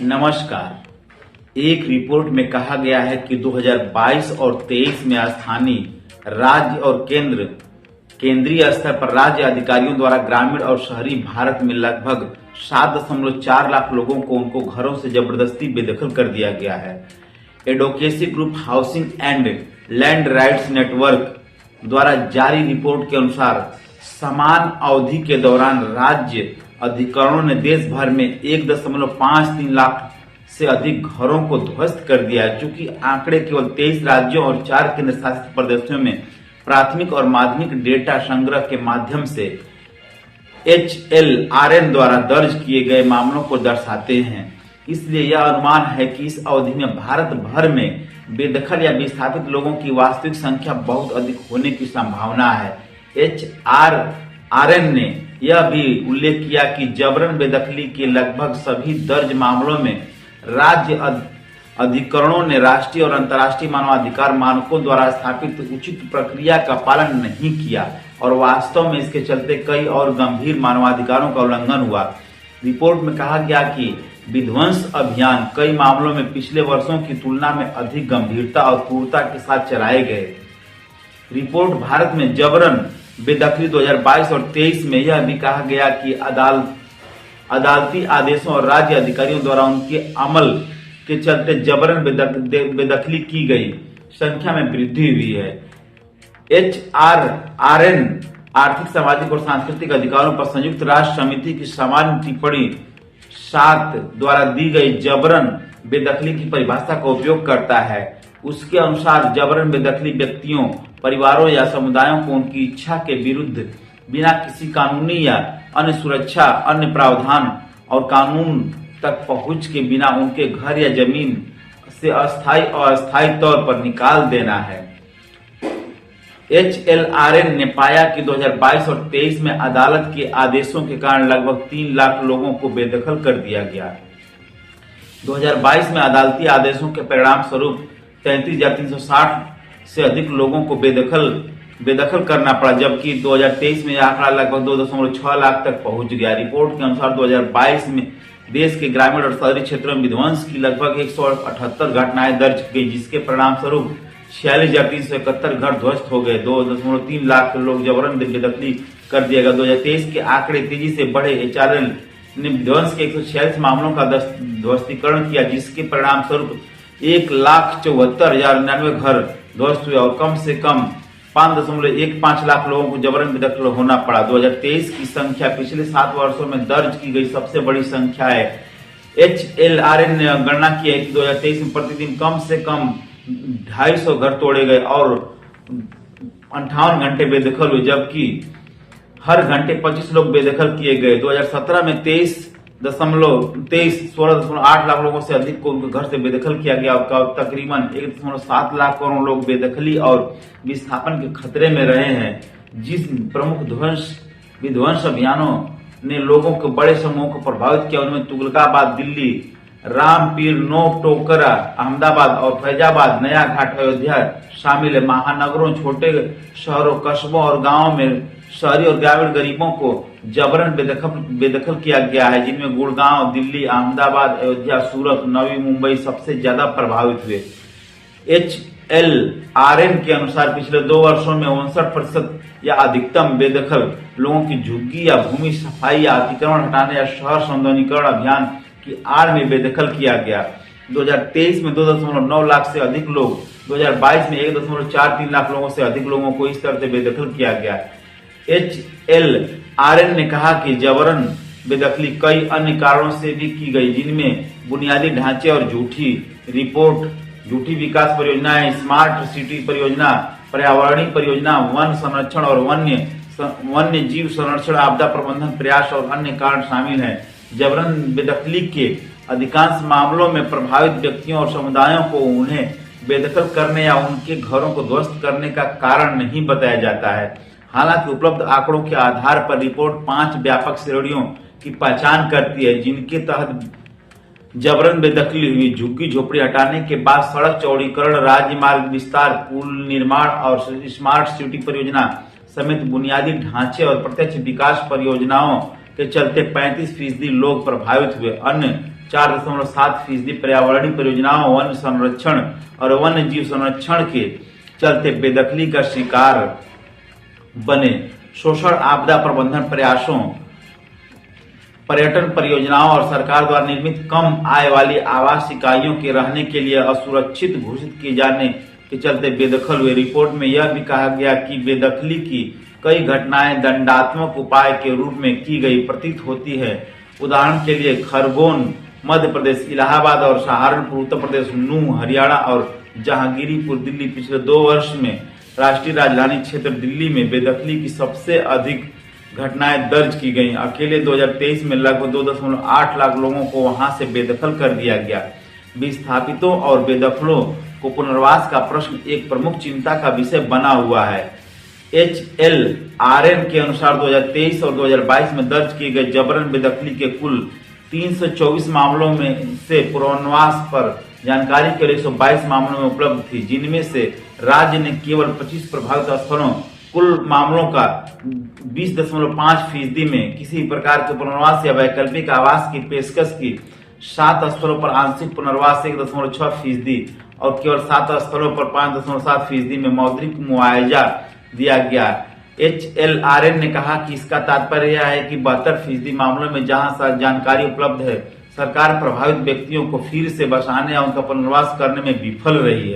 नमस्कार। एक रिपोर्ट में कहा गया है कि 2022 और 23 में स्थानीय, राज्य और केंद्रीय स्तर पर राज्य अधिकारियों द्वारा ग्रामीण और शहरी भारत में लगभग 7.4 लाख लोगों को उनको घरों से जबरदस्ती बेदखल कर दिया गया है। Advocacy group housing and land rights network द्वारा जारी रिपोर्ट के अनुसार समान अवधि के दौरान राज्य अधिकारियों ने देश भर में 1.53 लाख से अधिक घरों को ध्वस्त कर दिया है। चूंकि आंकड़े केवल 23 राज्यों और 4 केंद्र शासित प्रदेशों में प्राथमिक और माध्यमिक डेटा संग्रह के माध्यम से HLRN द्वारा दर्ज किए गए मामलों को दर्शाते हैं, इसलिए यह अनुमान है कि इस अवधि में भारत भर में बेदखल या विस्थापित लोगों की वास्तविक संख्या बहुत अधिक होने की संभावना है। HLRN ने यह भी उल्लेख किया कि जबरन बेदखली के लगभग सभी दर्ज मामलों में राज्य अधिकरणों ने राष्ट्रीय और अंतर्राष्ट्रीय मानवाधिकार मानकों द्वारा स्थापित उचित प्रक्रिया का पालन नहीं किया और वास्तव में इसके चलते कई और गंभीर मानवाधिकारों का उल्लंघन हुआ। रिपोर्ट में कहा गया कि विध्वंस अभियान कई मामलों में पिछले वर्षों की तुलना में अधिक गंभीरता और क्रूरता के साथ चलाए गए। रिपोर्ट भारत में जबरन बेदखली 2022 और 23 में यह भी कहा गया कि अदालती आदेशों और राज्य अधिकारियों द्वारा उनके अमल के चलते जबरन बेदखली की गई संख्या में वृद्धि हुई है। HLRN आर्थिक, सामाजिक और सांस्कृतिक अधिकारों पर संयुक्त राष्ट्र समिति की सामान्य टिप्पणी 7 द्वारा दी गई जबरन बेदखली की परिभाषा का उपयोग करता है। उसके अनुसार जबरन बेदखली व्यक्तियों, परिवारों या समुदायों को उनकी इच्छा के विरुद्ध बिना किसी कानूनी या अन्य सुरक्षा, अन्य प्रावधान और कानून तक पहुंच के बिना उनके घर या जमीन से अस्थायी और अस्थायी तौर पर निकाल देना है। HLRN ने पाया कि 2022 और 23 में अदालत के आदेशों के कारण लगभग 3 लाख लोगों को बेदखल कर दिया गया। 2022 में अदालती आदेशों के परिणाम स्वरूप 33,360 से अधिक लोगों को बेदखल करना पड़ा, जबकि 2023 में यह आंकड़ा लगभग 2.6 लाख तक पहुंच गया। रिपोर्ट के अनुसार 2022 में देश के ग्रामीण और शहरी क्षेत्रों में विध्वंस की लगभग 178 घटनाएं दर्ज की गई, जिसके परिणाम स्वरूप 46,371 घर ध्वस्त हो गए। 2.3 लाख लोग जबरन बेदखली कर दिया गया। 2023 के आंकड़े तेजी से बढ़े। HLRN ने विध्वंस के 146 मामलों का ध्वस्तीकरण किया, जिसके परिणाम स्वरूप 1,74,099 घर ध्वस्त हुए और कम से कम 5.15 लाख लोगों को जबरन बेदखल होना पड़ा। 2023 की संख्या पिछले 7 वर्षों में दर्ज की गई सबसे बड़ी संख्या है। HLRN ने गणना की है कि 2023 में प्रतिदिन कम से कम 250 घर तोड़े गए और 58 घंटे बेदखल हुए, जबकि हर घंटे 25 लोग बेदखल किए गए। 2017 में 16.8 लाख लोगों से अधिक को उनके घर से बेदखल किया गया और तकरीबन 1.7 लाख करोड़ लोग बेदखली और विस्थापन के खतरे में रहे हैं। जिस प्रमुख विध्वंस अभियानों ने लोगों के बड़े समूह को प्रभावित किया, उनमें तुगलकाबाद, दिल्ली, रामपीर, नोकटोकरा, अहमदाबाद और फैजाबाद, नया घाट, अयोध्या शामिल है। महानगरों, छोटे शहरों, कस्बों और गांवों में शहरी और ग्रामीण गरीबों को जबरन बेदखल किया गया है, जिनमें गुड़गांव, दिल्ली, अहमदाबाद, अयोध्या, सूरत, नवी मुंबई सबसे ज्यादा प्रभावित हुए। HLRN के अनुसार पिछले 2 वर्षों में 59% या अधिकतम बेदखल लोगों की झुग्गी या भूमि सफाई या अतिक्रमण हटाने या शहर सौंदर्यीकरण अभियान की आड़ में बेदखल किया गया। 2023 में 2.9 लाख से अधिक लोग, 2022 में 1.43 लाख लोगों से अधिक लोगों को इस तरह से बेदखल किया गया। HLRN ने कहा कि जबरन बेदखली कई अन्य कारणों से भी की गई, जिनमें बुनियादी ढांचे और झूठी विकास परियोजनाएं, स्मार्ट सिटी परियोजना, पर्यावरणीय परियोजना, वन संरक्षण और वन्य जीव संरक्षण, आपदा प्रबंधन प्रयास और अन्य कारण शामिल हैं। जबरन बेदखली के अधिकांश मामलों में प्रभावित व्यक्तियों और समुदायों को उन्हें बेदखल करने या उनके घरों को ध्वस्त करने का कारण नहीं बताया जाता है। हालांकि उपलब्ध आंकड़ों के आधार पर रिपोर्ट 5 व्यापक श्रेणियों की पहचान करती है, जिनके तहत जबरन बेदखली हुई, झुग्गी झोपड़ी हटाने के बाद सड़क चौड़ीकरण, राज्य मार्ग विस्तार, पुल निर्माण और स्मार्ट सिटी परियोजना समेत बुनियादी ढांचे और प्रत्यक्ष विकास परियोजनाओं के चलते 35% लोग प्रभावित हुए। अन्य 4.7% पर्यावरणीय परियोजनाओं, वन संरक्षण और वन्य जीव संरक्षण के चलते बेदखली का शिकार बने। शोषण, आपदा प्रबंधन प्रयासों, पर्यटन परियोजनाओं और सरकार द्वारा निर्मित कम आय वाली आवास इकाइयों के रहने के लिए असुरक्षित घोषित किए जाने के चलते बेदखल हुए। रिपोर्ट में यह भी कहा गया कि बेदखली की कई घटनाएं दंडात्मक उपाय के रूप में की गई प्रतीत होती है। उदाहरण के लिए खरगोन मध्य प्रदेश, इलाहाबाद और सहारनपुर उत्तर प्रदेश, नूंह हरियाणा और जहांगीरपुर दिल्ली पिछले 2 वर्ष में राष्ट्रीय राजधानी क्षेत्र दिल्ली में बेदखली की सबसे अधिक घटनाएं दर्ज की गईं। अकेले 2023 में लगभग 2.8 लाख लोगों को वहां से बेदखल कर दिया गया। विस्थापितों और बेदखलों को पुनर्वास का प्रश्न एक प्रमुख चिंता का विषय बना हुआ है। HLRN के अनुसार 2023 और 2022 में दर्ज किए गए जबरन बेदखली के कुल 324 मामलों में से पुनर्वास पर जानकारी केवल 122 मामलों में उपलब्ध थी, जिनमें से राज्य ने केवल 25 प्रभावित स्थलों कुल मामलों का 20.5% में किसी प्रकार के पुनर्वास या वैकल्पिक आवास की पेशकश की। 7 स्थलों पर आंशिक पुनर्वास 1.6% और केवल 7 स्थलों पर 5.7% में मौद्रिक मुआवजा दिया गया। HLRN ने कहा कि इसका तात्पर्य यह है कि 72% मामलों में जहां जानकारी उपलब्ध है, सरकार प्रभावित व्यक्तियों को फिर से बसाने या उनका पुनर्वास करने में विफल रही है।